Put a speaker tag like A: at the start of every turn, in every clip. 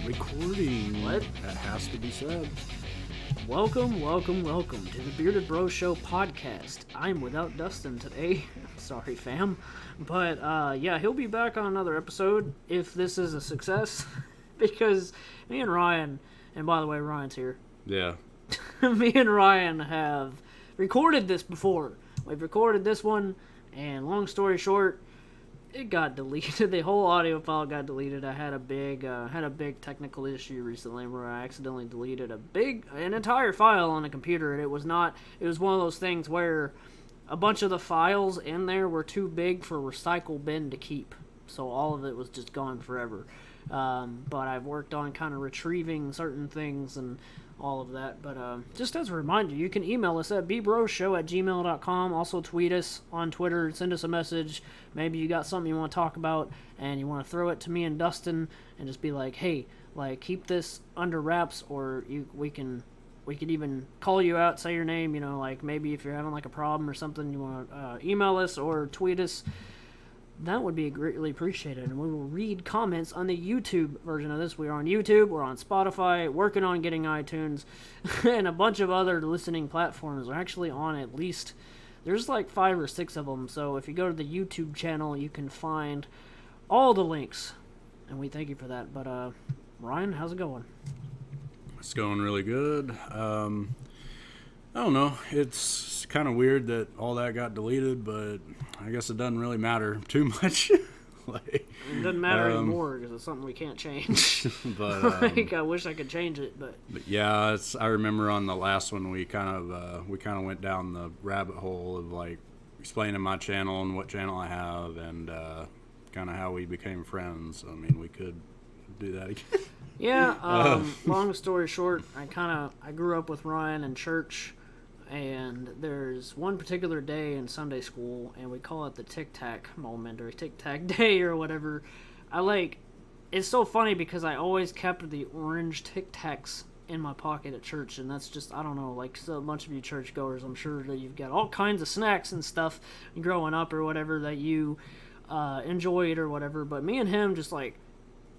A: Recording.
B: What?
A: That has to be said.
B: Welcome to the Bearded Bro Show podcast. I'm without Dustin today. Sorry, fam. But, yeah, he'll be back on another episode if this is a success. Because me and Ryan, and by the way, Ryan's here.
A: Yeah.
B: Me and Ryan have recorded this before. We've recorded this one, and long story short, it got deleted. The whole audio file got deleted. I had a big technical issue recently where I accidentally deleted an entire file on a computer, and it was one of those things where a bunch of the files in there were too big for recycle bin to keep, so all of it was just gone forever. But I've worked on kind of retrieving certain things and all of that. But just as a reminder, you can email us at bbroshow@gmail.com. Also tweet us on Twitter, send us a message. Maybe you got something you want to talk about and you want to throw it to me and Dustin and just be like, hey, like, keep this under wraps, or we could even call you out, say your name, like maybe if you're having like a problem or something, you want to email us or tweet us. That would be greatly appreciated, and we will read comments on the YouTube version of this. We are on YouTube, we're on Spotify, working on getting iTunes, and a bunch of other listening platforms. We're actually on at least, there's like 5 or 6 of them, so if you go to the YouTube channel, you can find all the links, and we thank you for that. But, Ryan, how's it going?
A: It's going really good. I don't know. It's kind of weird that all that got deleted, but I guess it doesn't really matter too much.
B: It doesn't matter anymore because it's something we can't change.
A: But
B: I wish I could change it, but
A: yeah, I remember on the last one we kind of went down the rabbit hole of like explaining my channel and what channel I have and kind of how we became friends. I mean, we could do that again.
B: Yeah. Long story short, I grew up with Ryan in church. And there's one particular day in Sunday school, and we call it the Tic Tac moment, or Tic Tac Day, or whatever. It's so funny because I always kept the orange Tic Tacs in my pocket at church, and that's just, I don't know, like, so a bunch of you churchgoers, I'm sure that you've got all kinds of snacks and stuff growing up or whatever that you enjoyed or whatever, but me and him just, like,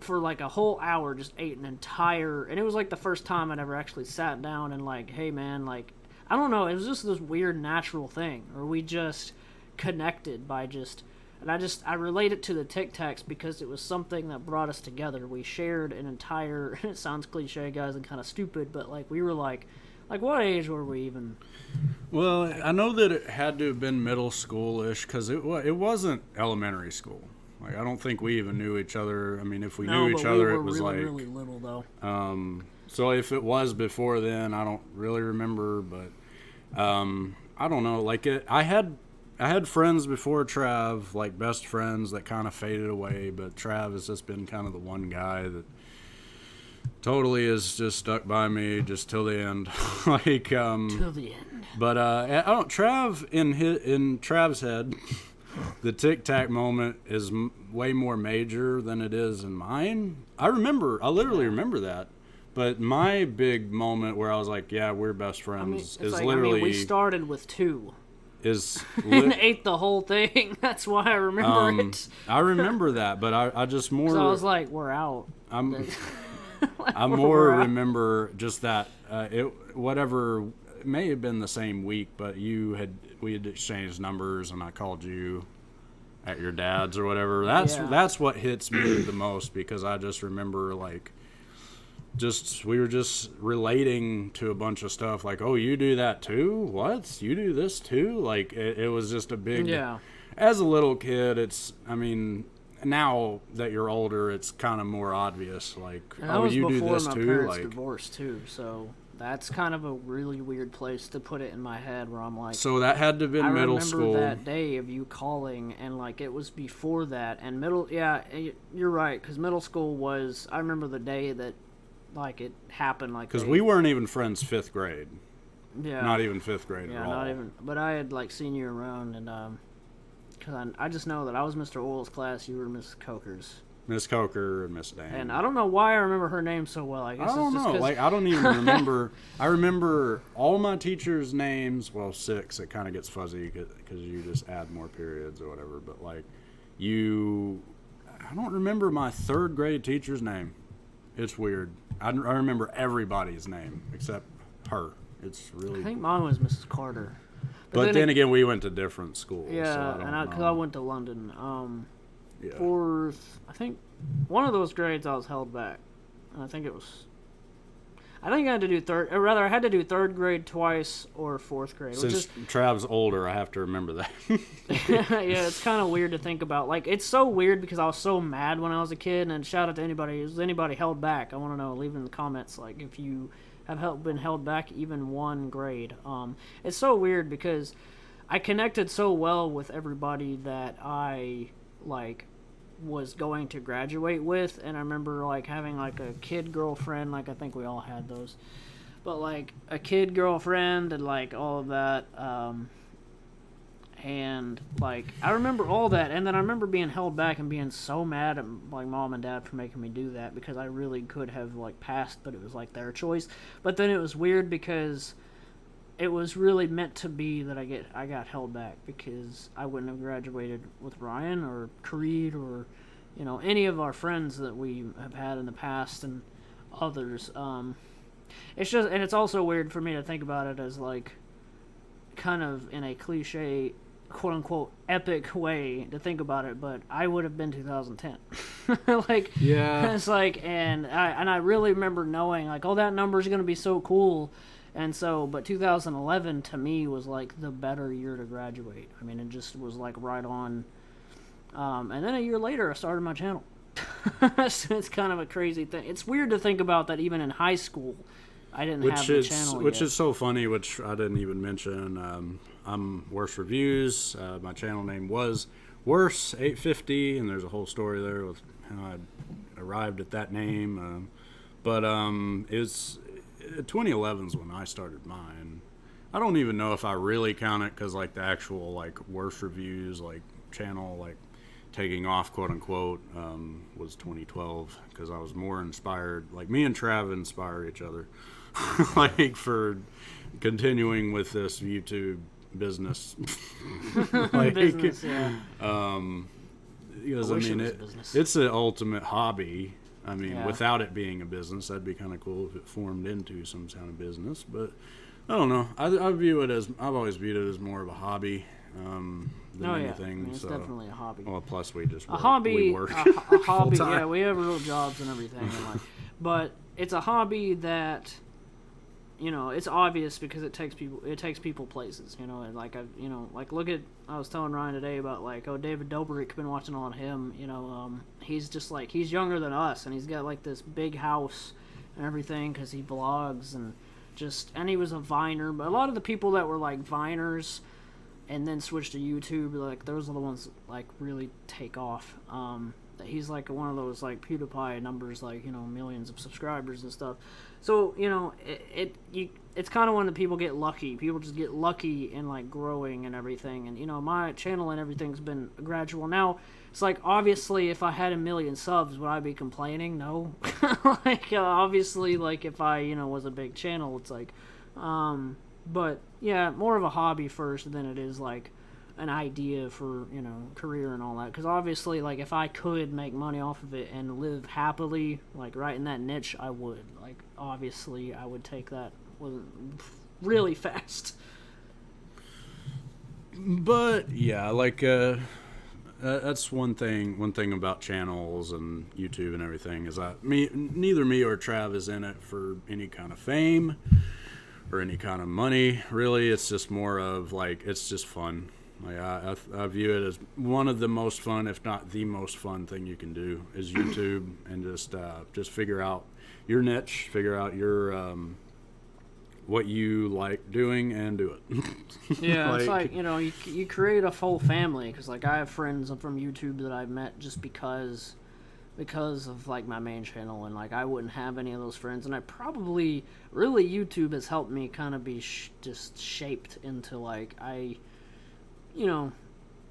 B: for like a whole hour just ate an entire, and it was like the first time I'd ever actually sat down and like, hey man, like, I don't know, it was just this weird natural thing, or we just connected by I relate it to the Tic Tacs because it was something that brought us together. We shared an entire, it sounds cliche, guys, and kind of stupid, but like, we were like what age were we even?
A: Well, I know that it had to have been middle school-ish because it wasn't elementary school. Like, I don't think we even knew each other. I mean, if we knew each other, it was really,
B: really little, though.
A: So if it was before then, I don't really remember, but I don't know. Like, I had friends before Trav, like best friends that kind of faded away, but Trav has just been kind of the one guy that totally is just stuck by me just till the end.
B: Till the end.
A: But I don't. Trav in Trav's head. The Tic Tac moment is way more major than it is in mine. I literally remember that. But my big moment where I was like, yeah, we're best friends
B: we started with 2.
A: And
B: ate the whole thing. That's why I remember it.
A: I remember that, but I just more...
B: So I was like, we're out.
A: I more remember just that, it may have been the same week, but we had exchanged numbers and I called you at your dad's or whatever. That's what hits me the most, because I just remember like we were just relating to a bunch of stuff like, oh, you do that too? What? You do this too? Like it was just a big, as a little kid, now that you're older, it's kind of more obvious. Like, oh, you do this too?
B: That was before my parents divorced too, so that's kind of a really weird place to put it in my head where I'm like... So that had to have been middle school. I remember that day of you calling, and like it was before that. And you're right, because middle school was... I remember the day that like it happened. Like,
A: because we weren't even friends 5th grade.
B: Yeah.
A: Not even 5th grade at all.
B: Yeah, not even... But I had like seen you around, and because I just know that I was Mr. Oil's class, you were Miss Coker's.
A: Miss Coker and Miss Dan.
B: And I don't know why I remember her name so well. I guess
A: I don't know. Like, I don't even remember. I remember all my teachers' names. Well, 6. It kind of gets fuzzy because you just add more periods or whatever. But like, I don't remember my 3rd grade teacher's name. It's weird. I remember everybody's name except her. It's really.
B: I think mine was Mrs. Carter.
A: But then again, we went to different schools.
B: Yeah,
A: so
B: and because I went to London.
A: Yeah.
B: For I think one of those grades I was held back. And I think it was. I think I had to do I had to do third grade twice or fourth grade.
A: Since Trav's older, I have to remember that.
B: Yeah, it's kind of weird to think about. Like, it's so weird because I was so mad when I was a kid. And shout out to anybody. Is anybody held back? I want to know. Leave in the comments, like, if you have been held back even one grade. It's so weird because I connected so well with everybody that I, like, was going to graduate with, and I remember like having like a kid girlfriend, like I think we all had those, but like a kid girlfriend and like all of that, and like I remember all that, and then I remember being held back and being so mad at like mom and dad for making me do that because I really could have like passed, but it was like their choice. But then it was weird because it was really meant to be that I got held back because I wouldn't have graduated with Ryan or Creed or, you know, any of our friends that we have had in the past and others. It's just, and it's also weird for me to think about it as like kind of in a cliche, quote unquote, epic way to think about it, but I would have been 2010. Like,
A: yeah,
B: it's like, and I really remember knowing like, oh, that number is going to be so cool. And so, but 2011 to me was like the better year to graduate. I mean, it just was like right on. And then a year later, I started my channel. So it's kind of a crazy thing. It's weird to think about that even in high school, I didn't have the channel yet.
A: Which is so funny, which I didn't even mention. I'm Worse Reviews. My channel name was Worse 850, and there's a whole story there with how I arrived at that name. But it's 2011 is when I started mine. I don't even know if I really count it because like the actual like Worse Reviews like channel like taking off quote unquote was 2012 because I was more inspired. Like me and Trav inspire each other like for continuing with this YouTube business. Like,
B: business, yeah.
A: Because I mean it's the ultimate hobby. I mean,
B: Yeah.
A: without it being a business, that'd be kind of cool if it formed into some kind of business. But I don't know. I've always viewed it as more of a hobby than anything.
B: I mean, it's
A: so,
B: definitely a hobby.
A: well, plus we just
B: A hobby,
A: we work
B: a hobby.
A: full-time.
B: Yeah, we have real jobs and everything, and like, but it's a hobby that, you know, it's obvious because it takes people places. You know, and like I was telling Ryan today about like, oh, David Dobrik, been watching on him. You know, he's just like, he's younger than us, and he's got like this big house and everything because he vlogs and he was a Viner. But a lot of the people that were like Viners and then switched to YouTube, like those are the ones that, like really take off. He's like one of those like PewDiePie numbers, like, you know, millions of subscribers and stuff. So, you know, it's kind of when the people get lucky. People just get lucky in like growing and everything. And, you know, my channel and everything's been gradual. Now, it's like, obviously, if I had 1 million subs, would I be complaining? No. Like, obviously, like if I, you know, was a big channel, it's like, but yeah, more of a hobby first than it is like an idea for, you know, career and all that. Because obviously, like, if I could make money off of it and live happily, like, right in that niche, I would. Like, obviously, I would take that really fast.
A: But yeah, like that's one thing about channels and YouTube and everything is that neither me or Trav is in it for any kind of fame or any kind of money. Really, it's just more of like, it's just fun. Like I view it as one of the most fun, if not the most fun thing you can do is YouTube, and just figure out your niche, figure out your what you like doing, and do it.
B: Yeah, like, it's like, you know, you create a full family, because like I have friends from YouTube that I've met just because of like my main channel, and like I wouldn't have any of those friends, and I probably really YouTube has helped me kind of be just shaped into like you know,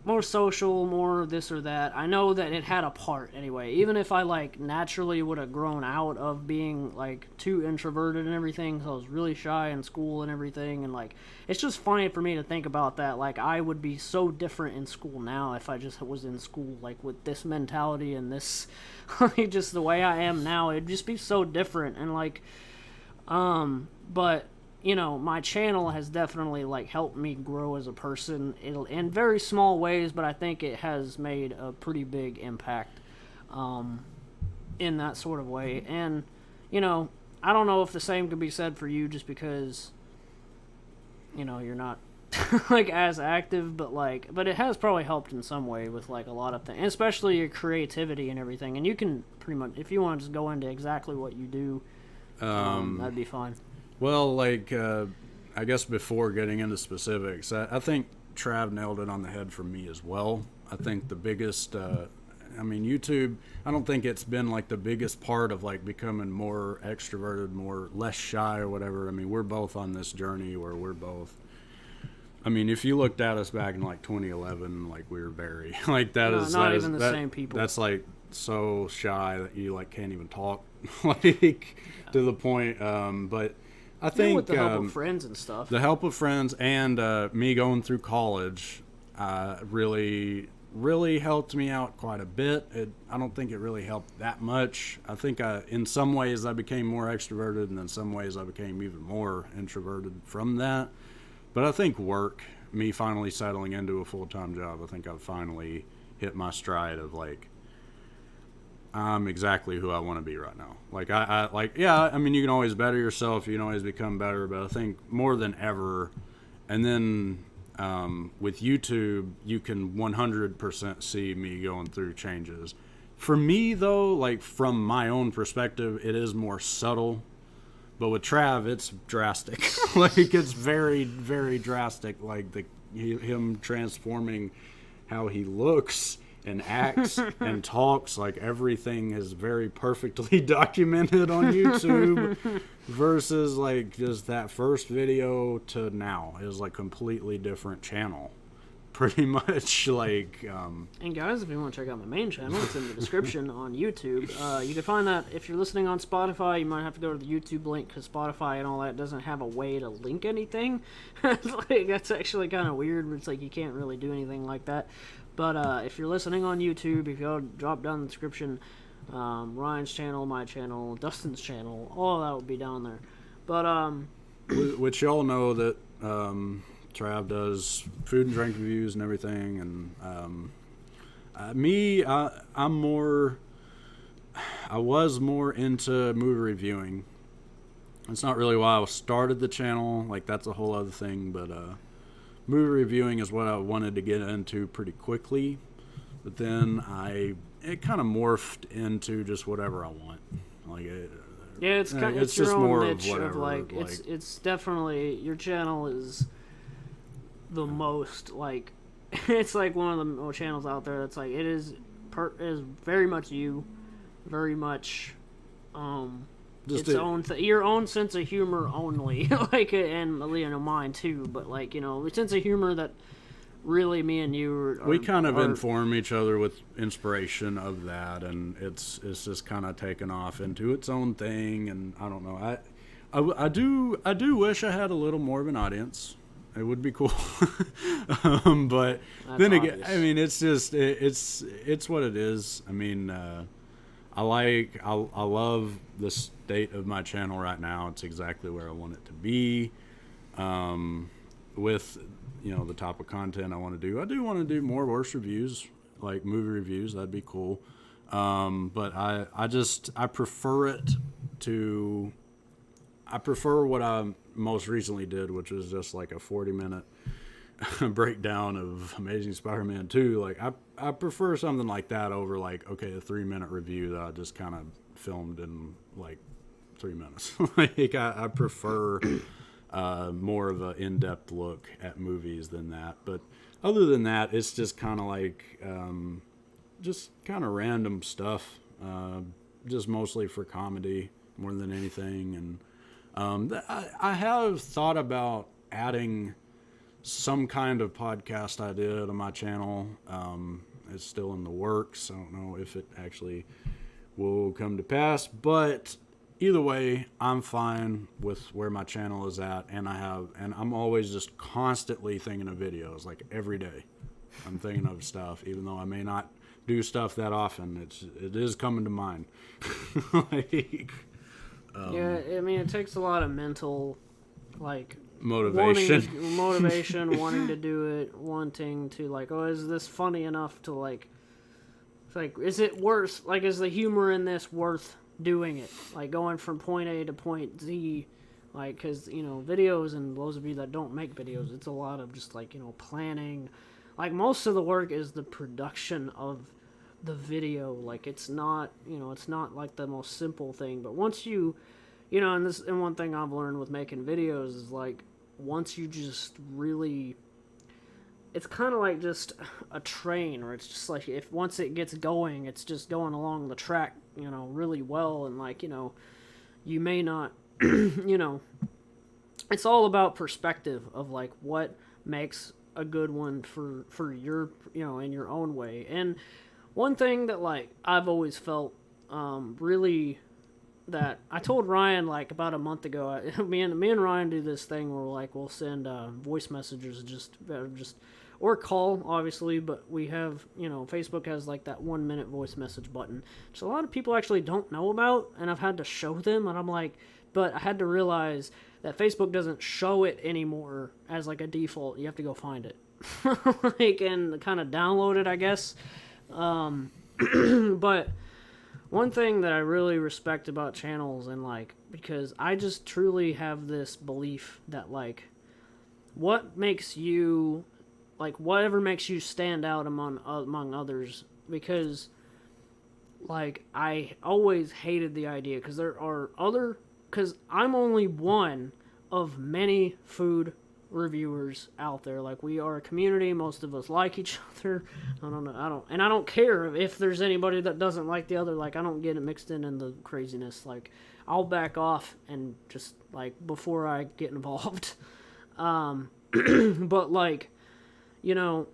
B: more social, more this or that. I know that it had a part anyway. Even if I like naturally would have grown out of being like too introverted and everything, so I was really shy in school and everything, and like it's just funny for me to think about that. Like I would be so different in school now if I just was in school like with this mentality and this like just the way I am now. It'd just be so different and like but you know, my channel has definitely like helped me grow as a person in very small ways, but I think it has made a pretty big impact in that sort of way. And you know, I don't know if the same could be said for you, just because you know you're not like as active, but it has probably helped in some way with like a lot of things, especially your creativity and everything. And you can pretty much, if you want to just go into exactly what you do, that'd be fine.
A: Well, like, I guess before getting into specifics, I think Trav nailed it on the head for me as well. I think the biggest, I mean, YouTube, I don't think it's been like the biggest part of like becoming more extroverted, less shy or whatever. I mean, we're both on this journey where we're both, I mean, if you looked at us back in like 2011, like we were very, like that is
B: not
A: that
B: even
A: is,
B: the
A: that,
B: same people.
A: That's like so shy that you like can't even talk, like to the point, but I think
B: with the help of friends and stuff.
A: The help of friends and me going through college really helped me out quite a bit. I don't think it really helped that much. I think in some ways I became more extroverted, and in some ways I became even more introverted from that. But I think me finally settling into a full-time job, I think I've finally hit my stride of like, I'm exactly who I want to be right now. Like I mean, you can always better yourself. You can always become better. But I think more than ever, and then with YouTube, you can 100% see me going through changes. For me, though, like from my own perspective, it is more subtle. But with Trav, it's drastic. Like it's very, very drastic. Like him transforming how he looks and acts and talks, like everything is very perfectly documented on YouTube versus like just that first video to now is like completely different channel. Pretty much like
B: and guys, if you want to check out my main channel, it's in the description on YouTube. You can find that if you're listening on Spotify. You might have to go to the YouTube link because Spotify and all that doesn't have a way to link anything. Like, that's actually kind of weird. It's like you can't really do anything like that. But if you're listening on YouTube, if you go drop down the description, Ryan's channel, my channel, Dustin's channel, all of that will be down there. But
A: which y'all know that Trav does food and drink reviews and everything, and I was more into movie reviewing. That's not really why I started the channel. Like that's a whole other thing, but movie reviewing is what I wanted to get into pretty quickly. But then it kind of morphed into just whatever I want. Like
B: yeah, it's kind of,
A: it's
B: your
A: just
B: own
A: more
B: niche
A: of whatever.
B: of like it's definitely, your channel is the most like it's like one of the most channels out there that's like, it is very much you, very much just your own sense of humor only. Like, and you know, mine too, but like, you know, the sense of humor that really me and you
A: we kind of inform each other with inspiration of that, and it's just kind of taken off into its own thing. And I don't know, I do wish I had a little more of an audience. It would be cool. But
B: that's
A: then
B: obvious.
A: again, I mean, it's just it's what it is. I mean, I love the state of my channel right now. It's exactly where I want it to be. With, you know, the type of content I want to do. I do want to do more worse reviews, like movie reviews. That'd be cool. But I prefer what I most recently did, which was just like a 40-minute breakdown of Amazing Spider-Man 2. Like I prefer something like that over like, okay, a 3-minute review that I just kind of filmed in like 3 minutes. Like I prefer more of an in-depth look at movies than that. But other than that, it's just kind of like just kind of random stuff, just mostly for comedy more than anything. And I have thought about adding some kind of podcast I did on my channel. It's still in the works. I don't know if it actually will come to pass, but either way, I'm fine with where my channel is at, and I'm always just constantly thinking of videos, like every day. I'm thinking of stuff, even though I may not do stuff that often. It is coming to mind. Like,
B: yeah, I mean, it takes a lot of mental, like,
A: motivation,
B: wanting to do it, wanting to, like, oh, is this funny enough to, like, it's like, is it worth, like, is the humor in this worth doing it? Like, going from point A to point Z, like, because, you know, videos, and those of you that don't make videos, it's a lot of just, like, you know, planning. Like, most of the work is the production of the video. Like, it's not, you know, it's not, like, the most simple thing. But once you know, and one thing I've learned with making videos is, like, once you just really, it's kind of like just a train, or it's just like, if once it gets going, it's just going along the track, you know, really well. And, like, you know, you may not, you know, it's all about perspective of, like, what makes a good one for your, you know, in your own way. And one thing that, like, I've always felt really, that I told Ryan, like, about a month ago, me and Ryan do this thing where, like, we'll send voice messages, just or call, obviously, but we have, you know, Facebook has, like, that 1-minute voice message button, which a lot of people actually don't know about, and I've had to show them, and I'm like, but I had to realize that Facebook doesn't show it anymore as, like, a default. You have to go find it, like, and kind of download it, I guess. But one thing that I really respect about channels, and, like, because I just truly have this belief that, like, what makes you, like, whatever makes you stand out among others, because, like, I always hated the idea, because I'm only one of many food reviewers out there. Like, we are a community, most of us like each other. I don't care if there's anybody that doesn't like the other. Like, I don't get it mixed in the craziness. Like, I'll back off and just, like, before I get involved. But, like, you know,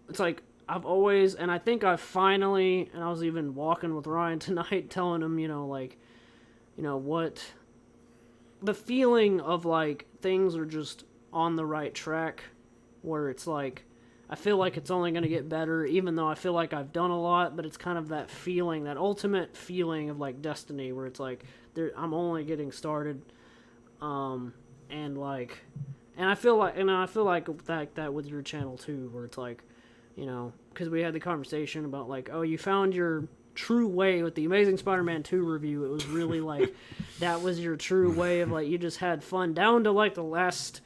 B: it's like, I've always, and I think I finally, and I was even walking with Ryan tonight telling him, you know, like, you know, what the feeling of, like, things are just on the right track, where it's like, I feel like it's only going to get better, even though I feel like I've done a lot, but it's kind of that feeling, that ultimate feeling of, like, destiny, where it's like, I'm only getting started, and, like, and I feel like that with your channel too, where it's like, you know, because we had the conversation about, like, oh, you found your true way with the Amazing Spider-Man 2 review. It was really like, that was your true way of, like, you just had fun down to, like, the last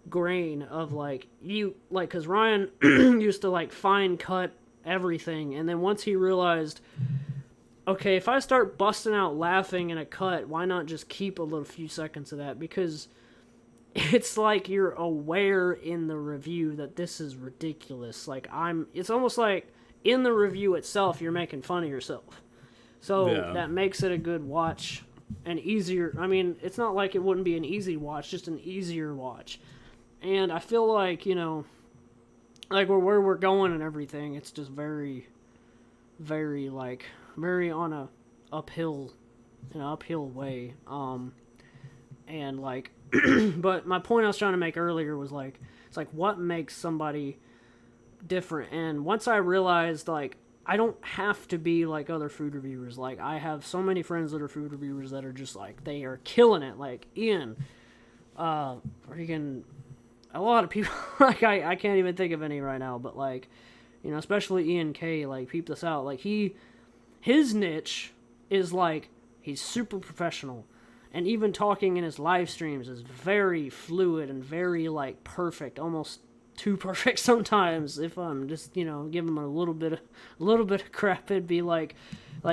B: grain of, like, you, like, because Ryan used to, like, fine cut everything, and then once he realized, okay, if I start busting out laughing in a cut, why not just keep a little few seconds of that? Because it's like you're aware in the review that this is ridiculous. Like, it's almost like in the review itself, you're making fun of yourself. So that makes it a good watch, and easier. I mean, it's not like it wouldn't be an easy watch, just an easier watch. And I feel like, you know, like, where we're going and everything, it's just very, very, like, very on a uphill way. And, like, but my point I was trying to make earlier was, like, it's like, what makes somebody different? And once I realized, like, I don't have to be like other food reviewers. Like, I have so many friends that are food reviewers that are just, like, they are killing it. Like, Ian, freaking, a lot of people, like, I can't even think of any right now, but, like, you know, especially Ian K, like, peep this out. Like, his niche is, like, he's super professional. And even talking in his live streams is very fluid and very, like, perfect, almost too perfect sometimes. If I'm just, you know, give him a little bit of crap, it'd be like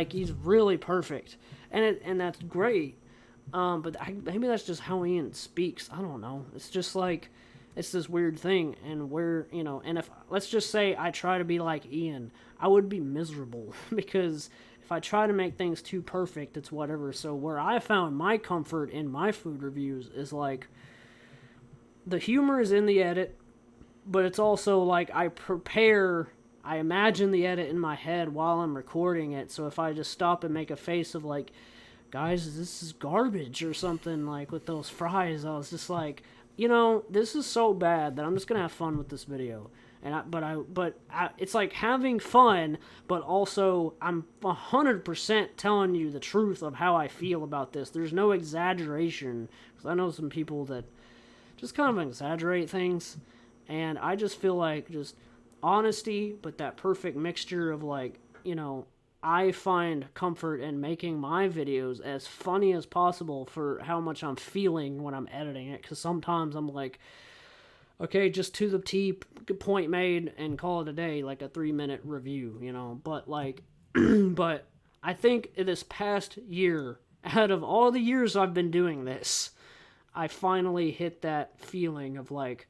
B: he's really perfect, and that's great. But maybe that's just how Ian speaks. I don't know. It's just like, it's this weird thing, and you know, and if, let's just say I try to be like Ian, I would be miserable because if I try to make things too perfect, it's whatever. So where I found my comfort in my food reviews is, like, the humor is in the edit, but it's also like I imagine the edit in my head while I'm recording it. So if I just stop and make a face of like, guys, this is garbage or something, like with those fries, I was just like, this is so bad that I'm just gonna have fun with this video. It's like having fun, but also I'm 100% telling you the truth of how I feel about this. There's no exaggeration, because I know some people that just kind of exaggerate things, and I just feel like just honesty, but that perfect mixture of like, I find comfort in making my videos as funny as possible for how much I'm feeling when I'm editing it, because sometimes I'm like, okay, just to the T, point made, and call it a day, like a 3-minute review, but like, but I think this past year, out of all the years I've been doing this, I finally hit that feeling of like,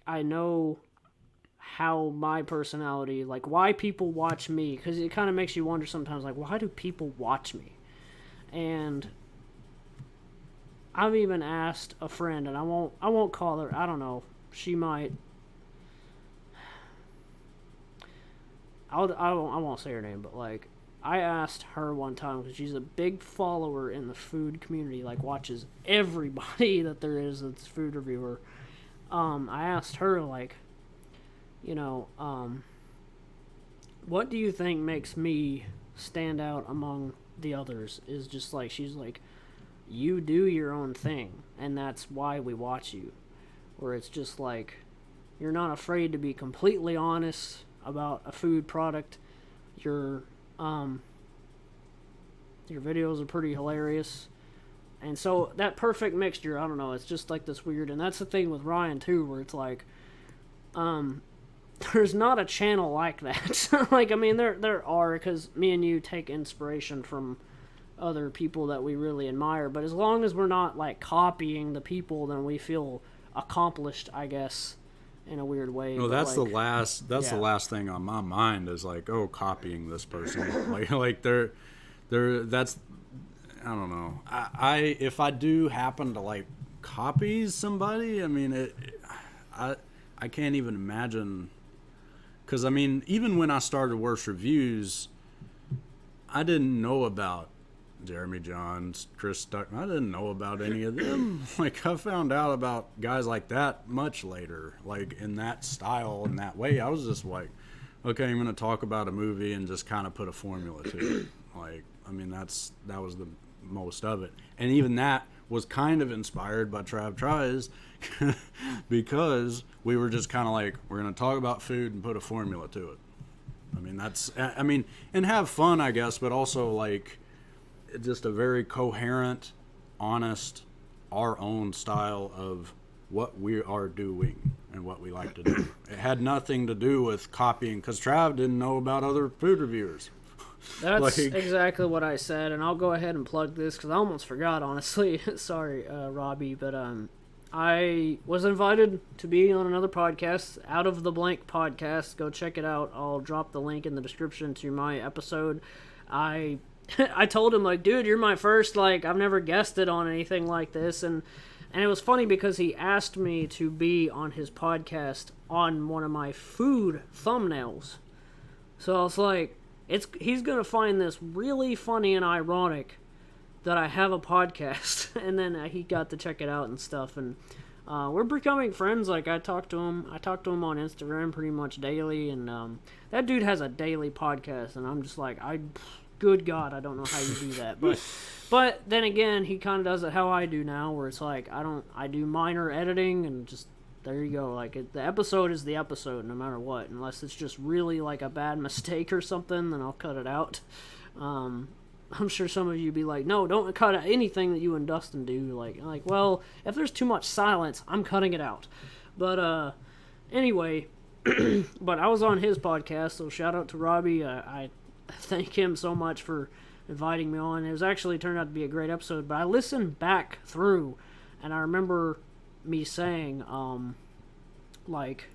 B: I know how my personality, like why people watch me, because it kind of makes you wonder sometimes, like, why do people watch me? And I've even asked a friend, and I won't call her, I don't know, she might, I won't say her name, but like, I asked her one time, because she's a big follower in the food community, like watches everybody that there is that's a food reviewer. I asked her, like, what do you think makes me stand out among the others? Is just like, she's like, you do your own thing, and that's why we watch you. Where it's just like, you're not afraid to be completely honest about a food product. Your videos are pretty hilarious. And so that perfect mixture, I don't know, it's just like this weird, and that's the thing with Ryan too, where it's like, there's not a channel like that. Like, I mean, there are, because me and you take inspiration from other people that we really admire, but as long as we're not like copying the people, then we feel accomplished, I guess, in a weird way.
A: No, that's like, the last thing on my mind is like, oh, copying this person. like they're that's, I don't know. I if I do happen to like copy somebody, I mean, I can't even imagine, because I mean, even when I started Worst Reviews, I didn't know about Jeremy Johns, Chris Stuckman. I didn't know about any of them. Like, I found out about guys like that much later, like in that style, in that way. I was just like, okay, I'm going to talk about a movie and just kind of put a formula to it. Like, I mean, that was the most of it. And even that was kind of inspired by Trav Tries, because we were just kind of like, we're going to talk about food and put a formula to it. I mean, and have fun, I guess, but also like, just a very coherent, honest, our own style of what we are doing and what we like to do. It had nothing to do with copying, because Trav didn't know about other food reviewers.
B: That's like, exactly what I said, and I'll go ahead and plug this, because I almost forgot, honestly. Sorry, Robbie, but I was invited to be on another podcast, Out of the Blank podcast. Go check it out. I'll drop the link in the description to my episode. I told him, like, dude, you're my first, like, I've never guested on anything like this, and it was funny because he asked me to be on his podcast on one of my food thumbnails. So I was like, he's gonna find this really funny and ironic that I have a podcast. And then he got to check it out and stuff, and we're becoming friends. Like, I talk to him on Instagram pretty much daily, and that dude has a daily podcast, and I'm just like, good God, I don't know how you do that. But then again, he kind of does it how I do now, where it's like, I do minor editing, and just, there you go. Like, the episode is the episode, no matter what. Unless it's just really like a bad mistake or something, then I'll cut it out. I'm sure some of you be like, no, don't cut out anything that you and Dustin do. Like, well, if there's too much silence, I'm cutting it out. But anyway, but I was on his podcast, so shout out to Robbie. I thank him so much for inviting me on. It was actually turned out to be a great episode, but I listened back through, and I remember me saying, like,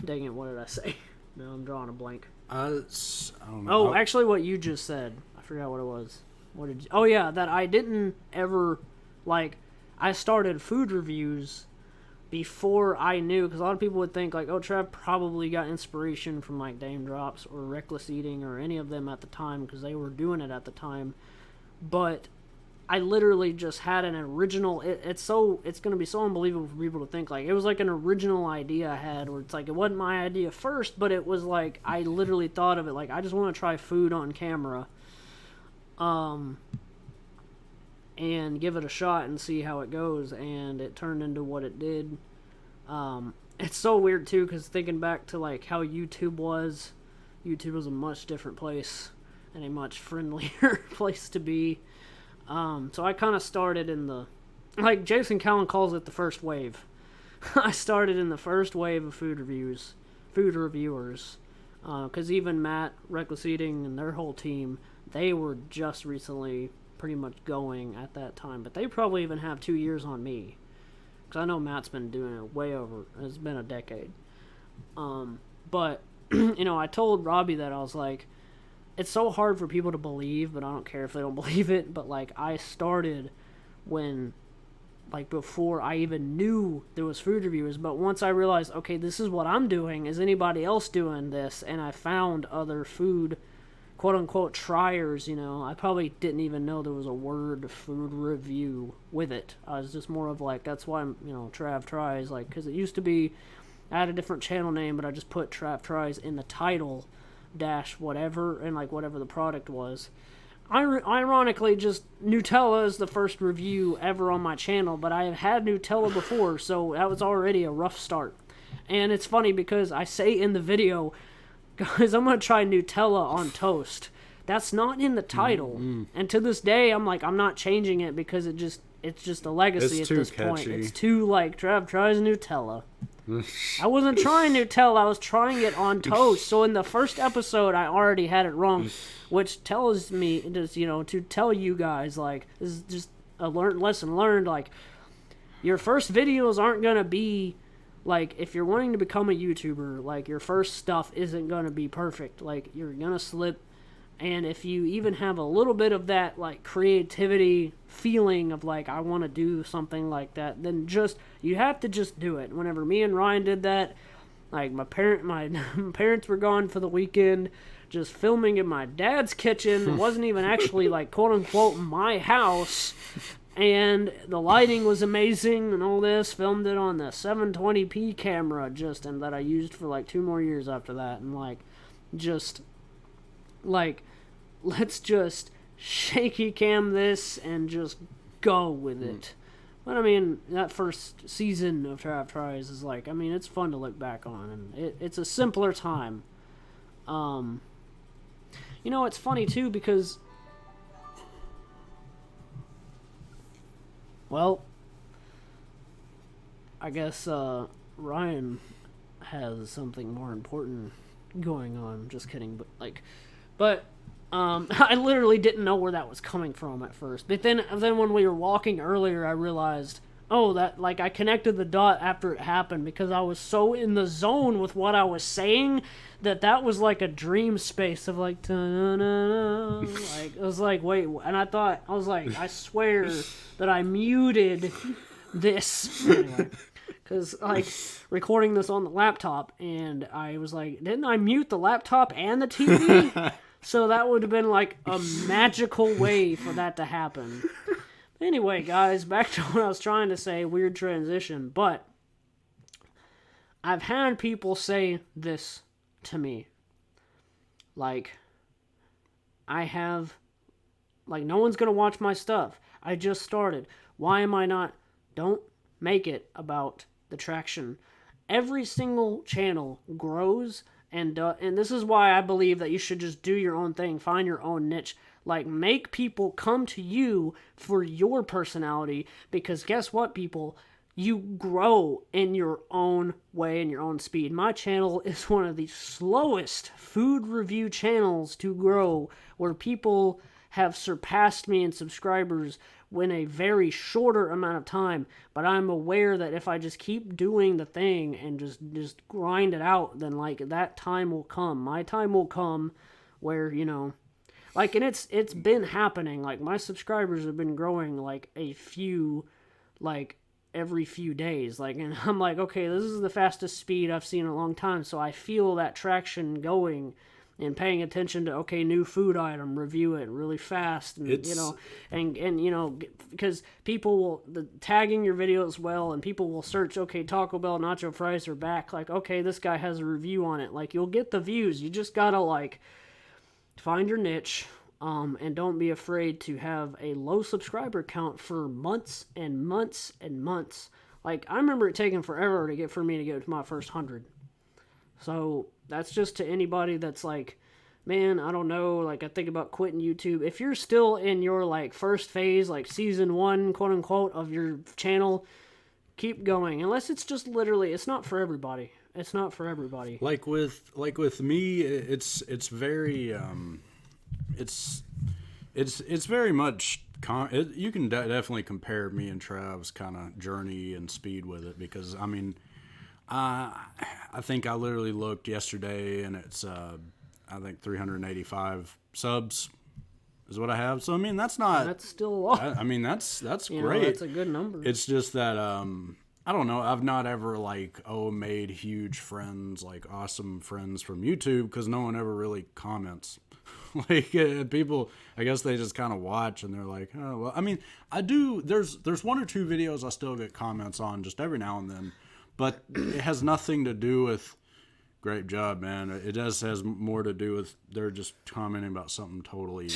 B: dang it, what did I say? No, I'm drawing a blank.
A: I don't know.
B: Oh, actually, what you just said. I forgot what it was. Oh, yeah, that I didn't ever, like, I started food reviews before I knew, because a lot of people would think like, oh, Trav probably got inspiration from like Dame Drops or Reckless Eating or any of them at the time because they were doing it at the time. But I literally just had an original. It's going to be so unbelievable for people to think like it was like an original idea I had, where it's like it wasn't my idea first, but it was like I literally thought of it like I just want to try food on camera, and give it a shot and see how it goes, and it turned into what it did. It's so weird too, because thinking back to like how YouTube was a much different place and a much friendlier place to be. So I kind of started in the, like Jason Callan calls it, the first wave. I started in the first wave of food reviewers, because even Matt, Reckless Eating, and their whole team, they were just recently pretty much going at that time, but they probably even have 2 years on me, because I know Matt's been doing it way over, it's been a decade. But I told Robbie that I was like, it's so hard for people to believe, but I don't care if they don't believe it, but like I started when, like, before I even knew there was food reviewers, but once I realized, okay, this is what I'm doing, is anybody else doing this, and I found other food quote-unquote triers, I probably didn't even know there was a word food review with it. I was just more of like, that's why I'm, Trav Tries, like, because it used to be, I had a different channel name, but I just put Trav Tries in the title, dash whatever, and like whatever the product was. Ironically, just Nutella is the first review ever on my channel, but I have had Nutella before, so that was already a rough start. And it's funny because I say in the video, guys, I'm going to try Nutella on toast. That's not in the title. And to this day, I'm like, I'm not changing it because it's just a legacy at this point. It's too like, Trav tries Nutella. I wasn't trying Nutella, I was trying it on toast. So in the first episode, I already had it wrong, which tells me, to tell you guys, like, this is just a lesson learned, like, your first videos aren't going to be, like, if you're wanting to become a YouTuber, like, your first stuff isn't going to be perfect. Like, you're going to slip, and if you even have a little bit of that, like, creativity feeling of, like, I want to do something like that, then you have to just do it. Whenever me and Ryan did that, like, my parents were gone for the weekend, just filming in my dad's kitchen. It wasn't even actually, like, quote-unquote my house, and the lighting was amazing and all this. Filmed it on the 720p camera, and that I used for, like, 2 more years after that, and, like, let's just shaky cam this and just go with it. But I mean, that first season of Trav Tries is like, I mean, it's fun to look back on, and it's a simpler time. It's funny too because, well, I guess Ryan has something more important going on. Just kidding, but I literally didn't know where that was coming from at first. But then when we were walking earlier, I realized, that, like, I connected the dot after it happened because I was so in the zone with what I was saying that was like a dream space of like, ta-na-na-na. Like, it was like, wait, and I was like, I swear that I muted this. Anyway. Because, like, recording this on the laptop, and I was like, didn't I mute the laptop and the TV? So that would have been, like, a magical way for that to happen. Anyway, guys, back to what I was trying to say, weird transition, but I've had people say this to me. Like, no one's going to watch my stuff. I just started. Why am I not? Don't make it about the traction. Every single channel grows, and this is why I believe that you should just do your own thing, find your own niche. Like, make people come to you for your personality, because guess what, people? You grow in your own way and your own speed. My channel is one of the slowest food review channels to grow, where people have surpassed me in subscribers in a very shorter amount of time. But I'm aware that if I just keep doing the thing and just grind it out, then, like, that time will come. My time will come where, like, and it's been happening. Like, my subscribers have been growing, like, a few, like, every few days. Like, and I'm like, okay, this is the fastest speed I've seen in a long time. So I feel that traction going and paying attention to, okay, new food item, review it really fast, and because people will tagging your videos well, and people will search, okay, Taco Bell nacho fries are back, like, okay, this guy has a review on it, like, you'll get the views. You just gotta, like, find your niche, and don't be afraid to have a low subscriber count for months and months and months. Like, I remember it taking forever for me to get to my first 100. So that's just to anybody that's like, man, I don't know, like, I think about quitting YouTube. If you're still in your, like, first phase, like, season 1, quote-unquote, of your channel, keep going. Unless it's just literally, it's not for everybody. It's not for everybody.
A: Like with me, it's very, it's very much, you can definitely compare me and Trav's kind of journey and speed with it, because, I mean, I think I literally looked yesterday, and it's I think 385 subs is what I have. So I mean, that's
B: still a lot.
A: I mean, that's
B: you
A: great.
B: That's a good number.
A: It's just that I don't know. I've not ever made huge friends, like awesome friends from YouTube, because no one ever really comments. Like people, I guess they just kind of watch and they're like, oh well. I mean, I do. There's 1 or 2 videos I still get comments on just every now and then. But it has nothing to do with great job, man. It just has more to do with they're just commenting about something totally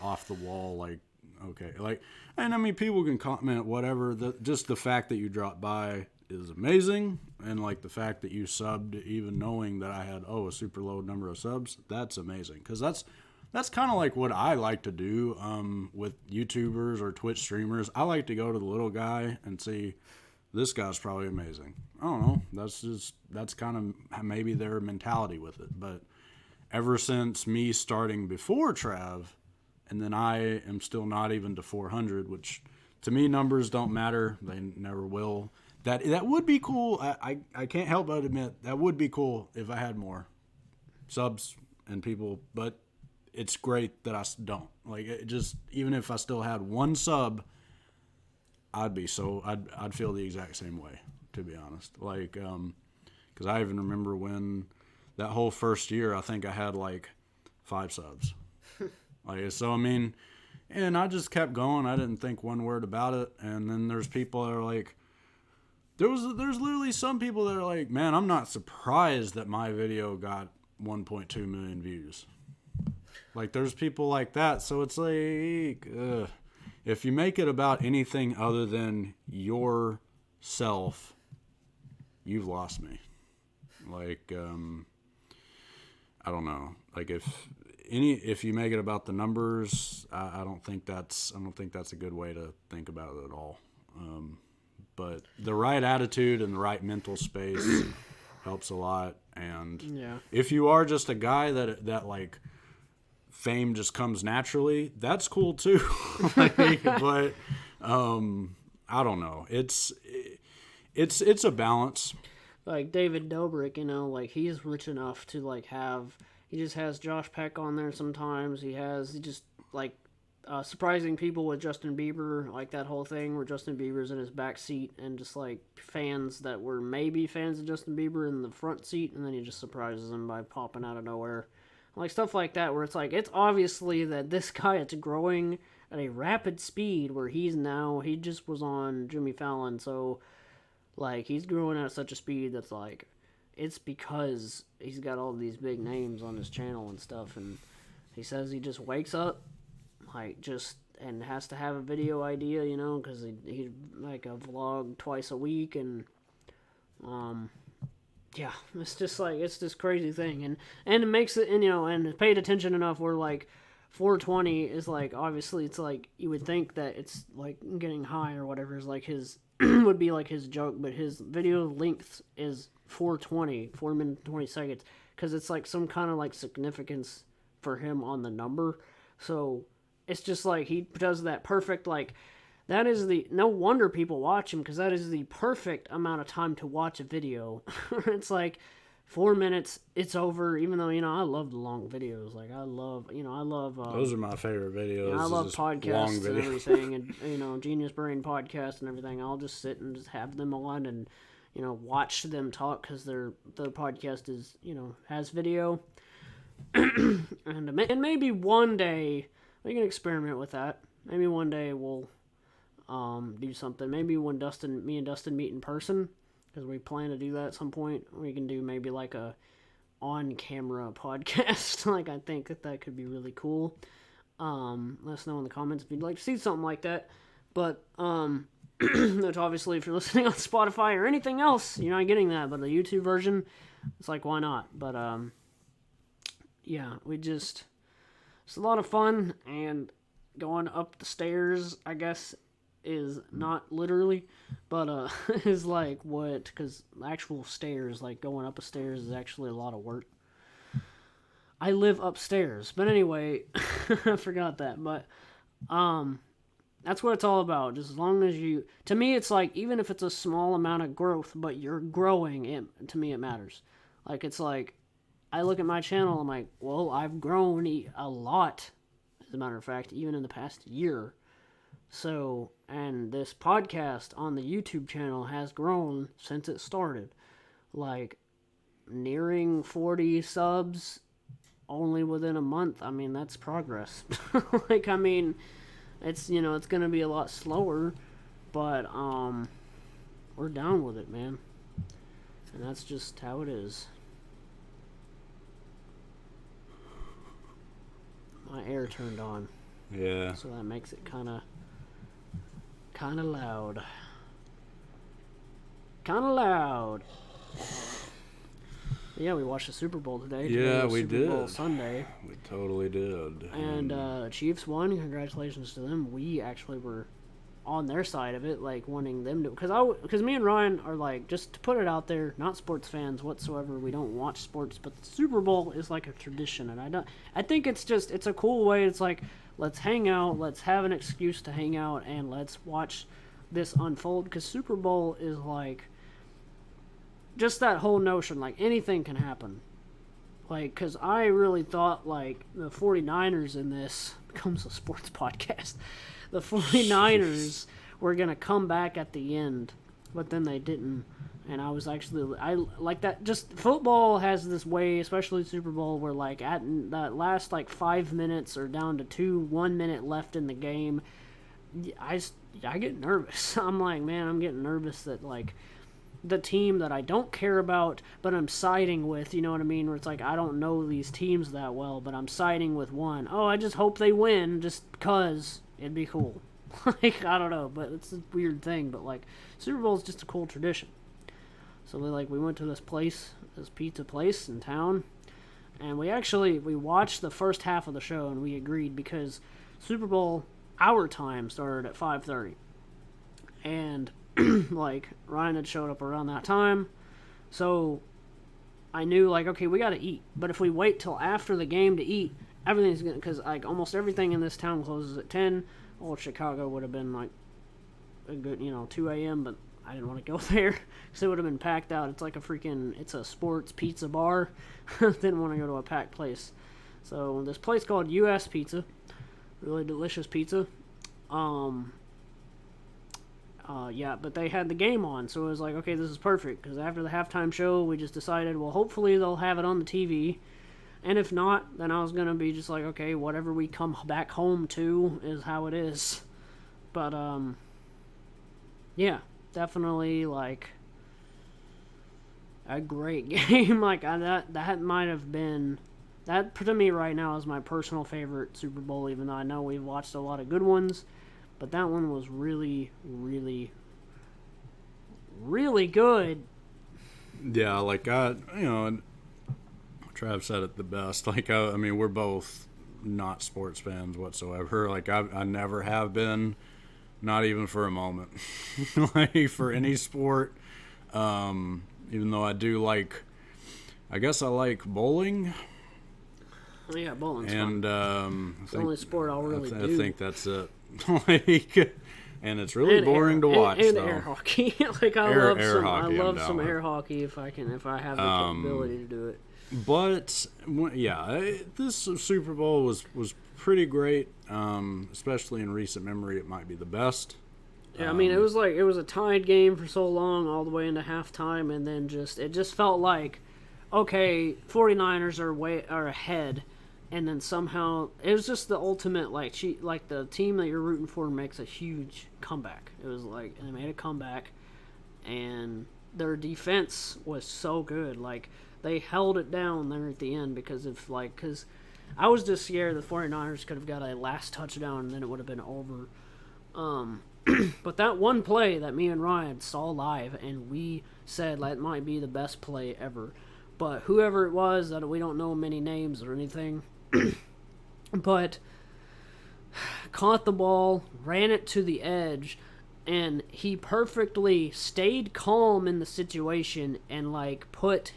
A: off the wall. Like, okay, like, and I mean, people can comment whatever. Just the fact that you dropped by is amazing, and like the fact that you subbed, even knowing that I had a super low number of subs, that's amazing. Because that's kind of like what I like to do with YouTubers or Twitch streamers. I like to go to the little guy and see, this guy's probably amazing. I don't know. That's kind of maybe their mentality with it. But ever since me starting before Trav, and then I am still not even to 400, which to me numbers don't matter. They never will. That would be cool. I can't help but admit that would be cool if I had more subs and people. But it's great that I don't. Like, it just, even if I still had 1 sub, I'd feel the exact same way, to be honest. Like, because I even remember when that whole first year, I think I had like 5 subs. Like, so I mean, and I just kept going. I didn't think one word about it. And then there's people that are like, there's literally some people that are like, man, I'm not surprised that my video got 1.2 million views. Like, there's people like that. So it's like, if you make it about anything other than yourself, you've lost me. Like, I don't know. Like, if you make it about the numbers, I don't think that's a good way to think about it at all. But the right attitude and the right mental space helps a lot. And if you are just a guy that like, fame just comes naturally, that's cool too. Like, but I don't know. It's a balance.
B: Like David Dobrik, like, he's rich enough to like he just has Josh Peck on there sometimes. He just like surprising people with Justin Bieber, like that whole thing where Justin Bieber's in his back seat and just like fans that were maybe fans of Justin Bieber in the front seat, and then he just surprises them by popping out of nowhere. Like, stuff like that, where it's like, it's obviously that this guy, it's growing at a rapid speed, where he just was on Jimmy Fallon, so, like, he's growing at such a speed that's like, it's because he's got all these big names on his channel and stuff, and he says he just wakes up, like, and has to have a video idea, because he like, a vlog twice a week, and, yeah, it's just like, it's this crazy thing, and it makes it, and paid attention enough where, like, 420 is, like, obviously, it's, like, you would think that it's, like, getting high or whatever is, like, his, would be, like, his joke, but his video length is 4:20, 4 minutes, 20 seconds, because it's, like, some kind of, like, significance for him on the number, so it's just, like, he does that perfect, like, that is no wonder people watch him, because that is the perfect amount of time to watch a video. It's like, 4 minutes, it's over. Even though, I love the long videos. Like, I love.
A: Those are my favorite videos.
B: I love podcasts and everything, and Genius Brain podcast and everything. I'll just sit and just have them on and watch them talk because the podcast is has video, and maybe one day we can experiment with that. Maybe one day we'll do something. Maybe when me and Dustin meet in person, because we plan to do that at some point. We can do maybe like a on-camera podcast. Like, I think that could be really cool. Let us know in the comments if you'd like to see something like that. But that's obviously if you're listening on Spotify or anything else, you're not getting that. But the YouTube version, it's like, why not? But yeah, it's a lot of fun, and going up the stairs, I guess, is not literally, but is like what, because actual stairs, like going up a stairs, is actually a lot of work. I live upstairs, but anyway, I forgot that, but that's what it's all about. Just as long as to me, it's like, even if it's a small amount of growth, but you're growing, to me it matters. Like, it's like, I look at my channel, I'm like, well, I've grown a lot, as a matter of fact, even in the past year. So, and this podcast on the YouTube channel has grown since it started. Like, nearing 40 subs only within a month. I mean, that's progress. Like, I mean, it's, it's going to be a lot slower, but, we're down with it, man. And that's just how it is. My air turned on.
A: Yeah.
B: So that makes it kind of loud. Yeah, we watched the Super Bowl today.
A: Yeah, we did.
B: Super Bowl Sunday.
A: We totally did.
B: And Chiefs won. Congratulations to them. We actually were on their side of it, like wanting them to, because me and Ryan are like, just to put it out there, not sports fans whatsoever. We don't watch sports, but the Super Bowl is like a tradition, and I think it's a cool way. It's like, let's hang out, let's have an excuse to hang out, and let's watch this unfold, because Super Bowl is like, just that whole notion, like, anything can happen. Like, because I really thought, like, the 49ers in this becomes a sports podcast. The 49ers were going to come back at the end, but then they didn't. And I like that. Just football has this way, especially Super Bowl, where, like, at that last, like, 5 minutes or down to 1 minute left in the game, I get nervous. I'm like, man, I'm getting nervous that, like, the team that I don't care about, but I'm siding with, you know what I mean? Where it's like, I don't know these teams that well, but I'm siding with one. Oh, I just hope they win just because it'd be cool. Like, I don't know, but it's a weird thing. But, like, Super Bowl is just a cool tradition. So, we went to this pizza place in town, and we watched the first half of the show, and we agreed because Super Bowl, our time, started at 5:30. And like, Ryan had showed up around that time, so I knew, like, okay, we gotta eat. But if we wait till after the game to eat, everything's gonna, because, like, almost everything in this town closes at 10. Old Chicago would have been, like, a good, 2 a.m., but I didn't want to go there, because it would have been packed out. It's like it's a sports pizza bar. Didn't want to go to a packed place. So, this place called U.S. Pizza, really delicious pizza. Yeah, but they had the game on, so it was like, okay, this is perfect, because after the halftime show, we just decided, well, hopefully they'll have it on the TV, and if not, then I was going to be just like, okay, whatever we come back home to is how it is. But, yeah, definitely, like, a great game. Like, that might have been, that to me right now is my personal favorite Super Bowl, even though I know we've watched a lot of good ones. But that one was really, really, really good.
A: Yeah, like, Trav said it the best. Like, I mean, we're both not sports fans whatsoever. Like, I never have been, not even for a moment. Like, for any sport. Even though I do like, I guess I like bowling.
B: Oh, yeah, bowling's
A: fun.
B: It's the only sport I'll really do.
A: I think that's it. Like, And it's really boring to watch.
B: And
A: though.
B: air hockey. Like I love some air hockey if I have the capability to do it.
A: But this Super Bowl was pretty great, especially in recent memory. It might be the best.
B: Yeah, I mean, it was a tied game for so long, all the way into halftime, and then it just felt like, okay, 49ers are ahead, and then somehow it was just the ultimate like the team that you're rooting for makes a huge comeback. It was like, and they made a comeback, and their defense was so good. Like they held it down there at the end because I was just scared the 49ers could have got a last touchdown and then it would have been over. But that one play that me and Ryan saw live, and we said that might be the best play ever. But whoever it was, that we don't know many names or anything, but caught the ball, ran it to the edge, and he perfectly stayed calm in the situation and like put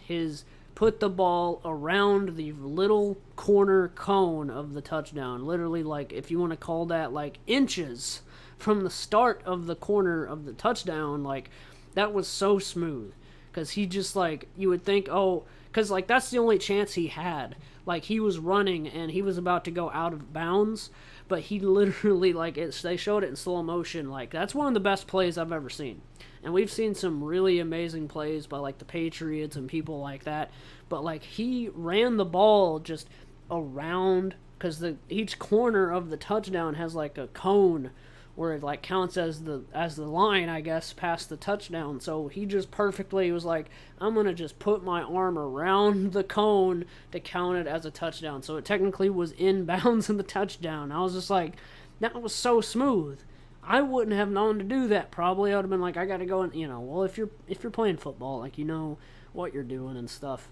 B: the ball around the little corner cone of the touchdown. Literally, like, if you want to call that, like, inches from the start of the corner of the touchdown. Like, that was so smooth. Because he just, like, you would think, because, like, that's the only chance he had. Like, he was running, and he was about to go out of bounds, but he literally, like, they showed it in slow motion. Like, that's one of the best plays I've ever seen. And we've seen some really amazing plays by, like, the Patriots and people like that. But, like, he ran the ball just around, because each corner of the touchdown has, like, a cone where it, like, counts as the line, I guess, past the touchdown. So he just perfectly was like, I'm going to just put my arm around the cone to count it as a touchdown. So it technically was in bounds in the touchdown. I was just like, that was so smooth. I wouldn't have known to do that, probably. I would have been like, I got to go and, well, if you're playing football, like, you know what you're doing and stuff.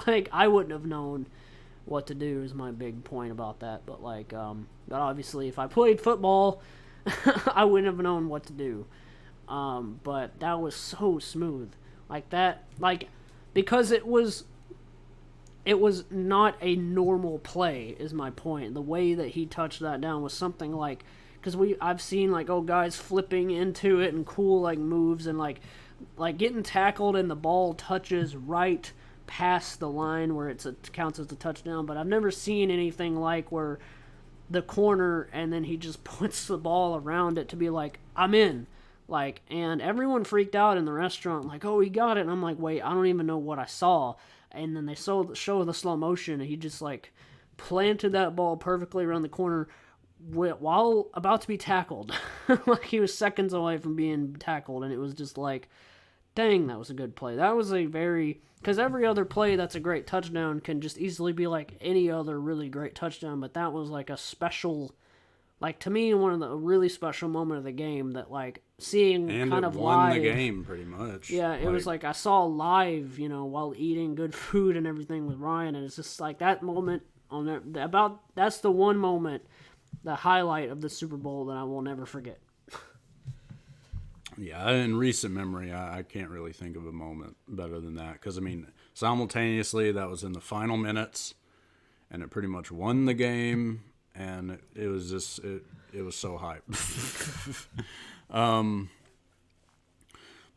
B: Like, I wouldn't have known what to do is my big point about that. But, like, but obviously, if I played football, I wouldn't have known what to do. But that was so smooth. Like that, like, because it was not a normal play is my point. The way that he touched that down was something like, because I've seen like, guys flipping into it and cool like moves and like getting tackled and the ball touches right past the line where it counts as a touchdown. But I've never seen anything like where the corner and then he just puts the ball around it to be like, I'm in. Like, and everyone freaked out in the restaurant, like, oh, he got it. And I'm like, wait, I don't even know what I saw. And then they show the slow motion, and he just, like, planted that ball perfectly around the corner while about to be tackled. Like, he was seconds away from being tackled, and it was just like, dang, that was a good play. That was a very... Because every other play that's a great touchdown can just easily be like any other really great touchdown, but that was like a special... Like, to me, one of the really special moment of the game that, like, seeing
A: and
B: kind of
A: won
B: live.
A: The game, pretty much.
B: Yeah, it was like I saw live, while eating good food and everything with Ryan, and it's just like that moment that's the one moment, the highlight of the Super Bowl that I will never forget.
A: Yeah, in recent memory, I can't really think of a moment better than that. Because, I mean, simultaneously, that was in the final minutes, and it pretty much won the game. And it was just, it was so hype.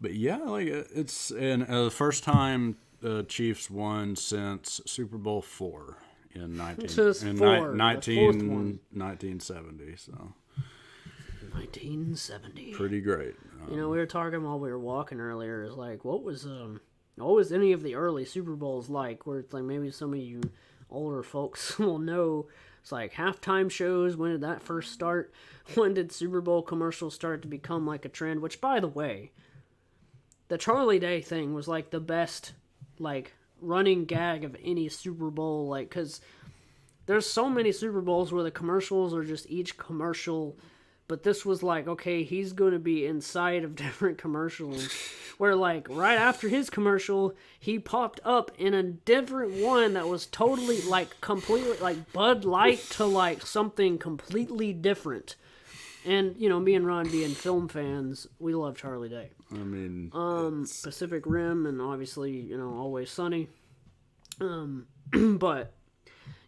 A: But yeah, like it's the first time the Chiefs won since Super Bowl IV in 1970. So
B: 1970.
A: Pretty great.
B: We were talking while we were walking earlier. Is like, what was any of the early Super Bowls like? Where it's like maybe some of you older folks will know. It's like halftime shows. When did that first start? When did Super Bowl commercials start to become like a trend? Which, by the way, the Charlie Day thing was like the best like running gag of any Super Bowl. Like, because there's so many Super Bowls where the commercials are just each commercial. But this was like, okay, he's going to be inside of different commercials. Where, like, right after his commercial, he popped up in a different one that was totally, like, completely, like, Bud Light to, like, something completely different. And, me and Ron being film fans, we love Charlie Day.
A: I mean...
B: Pacific Rim and obviously, Always Sunny. But,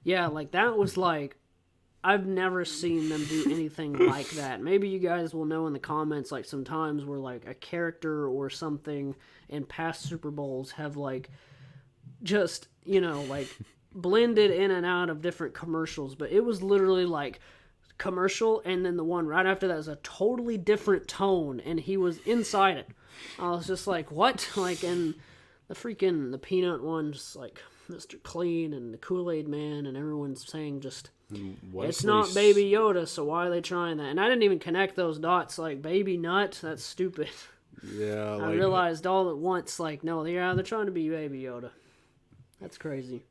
B: yeah, like, that was, like... I've never seen them do anything like that. Maybe you guys will know in the comments, like, sometimes where, like, a character or something in past Super Bowls have, like, just, you know, like, blended in and out of different commercials. But it was literally, like, commercial, and then the one right after that is a totally different tone, and he was inside it. I was just like, what? Like, and the peanut one, just like Mr. Clean and the Kool-Aid Man, and everyone's saying just, it's not Baby Yoda, so why are they trying that? And I didn't even connect those dots, like, Baby Nut, that's stupid.
A: Yeah,
B: I realized all at once, like, no, they're trying to be Baby Yoda. That's crazy.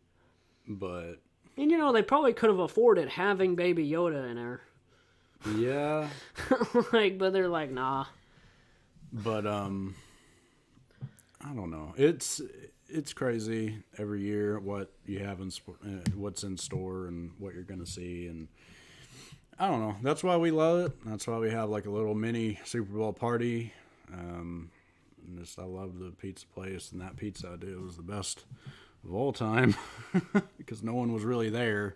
A: But...
B: And, you know, they probably could have afforded having Baby Yoda in there.
A: Yeah.
B: Like, but they're like, nah.
A: But, I don't know. It's crazy every year what you have what's in store and what you're going to see. And I don't know. That's why we love it. That's why we have like a little mini Super Bowl party. And I love the pizza place, and that pizza I did was the best of all time because no one was really there.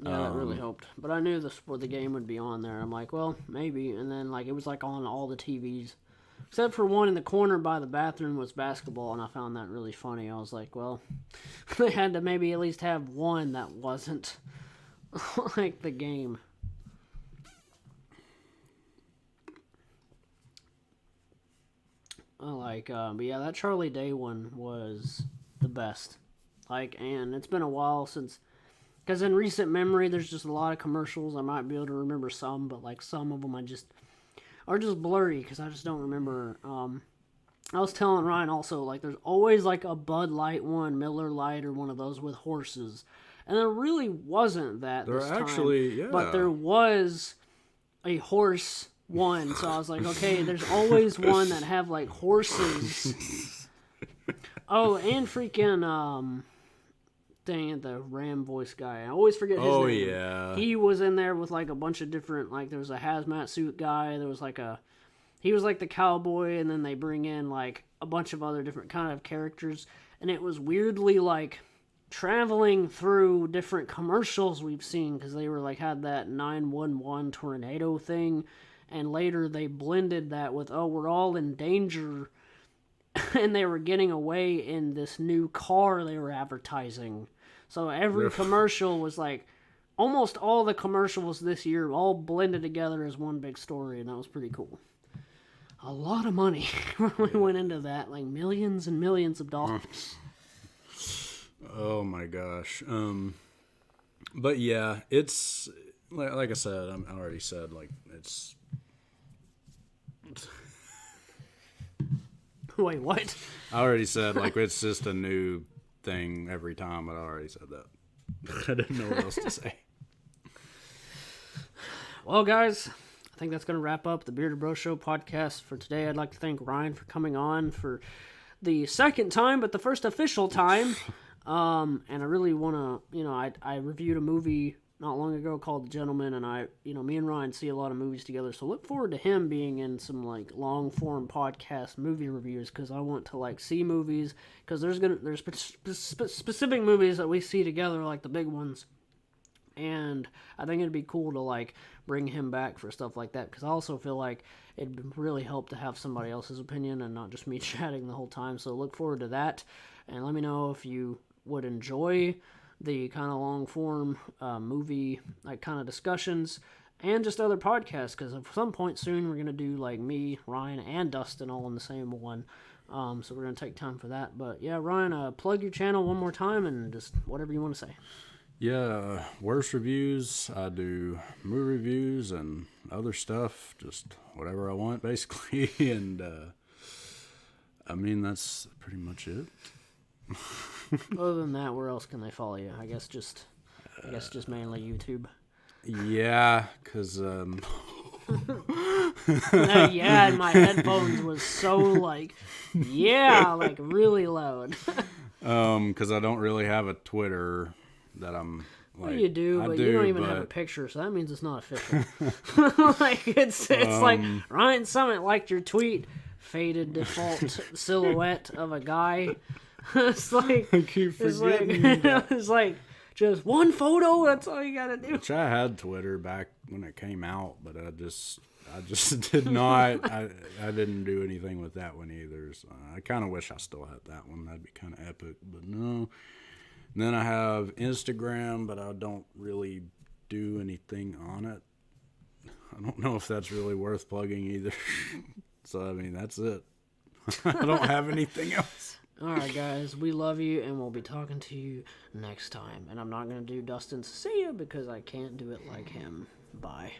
B: Yeah, that really helped. But I knew the game would be on there. I'm like, well, maybe. And then like it was like on all the TVs. Except for one in the corner by the bathroom was basketball, and I found that really funny. I was like, well, they had to maybe at least have one that wasn't like the game. But yeah, that Charlie Day one was the best. Like, and it's been a while since, because in recent memory, there's just a lot of commercials. I might be able to remember some, but like some of them are just blurry because I just don't remember. I was telling Ryan also, like, there's always like a Bud Light one, Miller Lite, or one of those with horses, and there really wasn't that this time.
A: Yeah.
B: But there was a horse one, so I was like, okay, there's always one that have like horses. Oh, and freaking dang it, the Ram voice guy. I always forget his name.
A: Oh yeah.
B: He was in there with like a bunch of different, like there was a hazmat suit guy. There was like he was like the cowboy, and then they bring in like a bunch of other different kind of characters, and it was weirdly like traveling through different commercials we've seen because they were like had that 911 tornado thing, and later they blended that with we're all in danger. And they were getting away in this new car they were advertising. So every commercial was like, almost all the commercials this year all blended together as one big story, and that was pretty cool. A lot of money really went into that, like millions and millions of dollars.
A: Oh my gosh. But yeah, it's like I said, I already said, like it's.
B: Wait, what?
A: I already said, like, it's just a new thing every time, but I already said that. I didn't know what else to say.
B: Well, guys, I think that's going to wrap up the Bearded Bro Show podcast for today. I'd like to thank Ryan for coming on for the second time, but the first official time. And I really want to, I reviewed a movie not long ago called The Gentleman, and me and Ryan see a lot of movies together, so look forward to him being in some like long form podcast movie reviews, because I want to like see movies, because there's specific movies that we see together, like the big ones, and I think it'd be cool to like bring him back for stuff like that, because I also feel like it'd really help to have somebody else's opinion and not just me chatting the whole time. So look forward to that, and let me know if you would enjoy the kind of long form movie like kind of discussions and just other podcasts, because at some point soon we're going to do like me, Ryan, and Dustin all in the same one, so we're going to take time for that. But yeah, Ryan, plug your channel one more time and just whatever you want to say.
A: Yeah, worst reviews. I do movie reviews and other stuff, just whatever I want basically. And I mean, that's pretty much it.
B: Other than that, where else can they follow you? I guess just mainly YouTube.
A: Yeah, because
B: yeah, and my headphones was so like really loud.
A: Because I don't really have a Twitter that I'm like.
B: Well, you do, but you don't even have a picture, so that means it's not official. Like it's like Ryan Summit liked your tweet, faded default silhouette of a guy. It's like
A: I keep forgetting.
B: It's like Just one photo, that's all you gotta do.
A: Which I had Twitter back when it came out, but I just did not. I didn't do anything with that one either. So I kind of wish I still had that one. That'd be kind of epic, but no. And then I have Instagram, but I don't really do anything on it. I don't know if that's really worth plugging either. So, I mean, that's it. I don't have anything else.
B: All right, guys, we love you, and we'll be talking to you next time. And I'm not going to do Dustin Cecilia because I can't do it like him. Bye.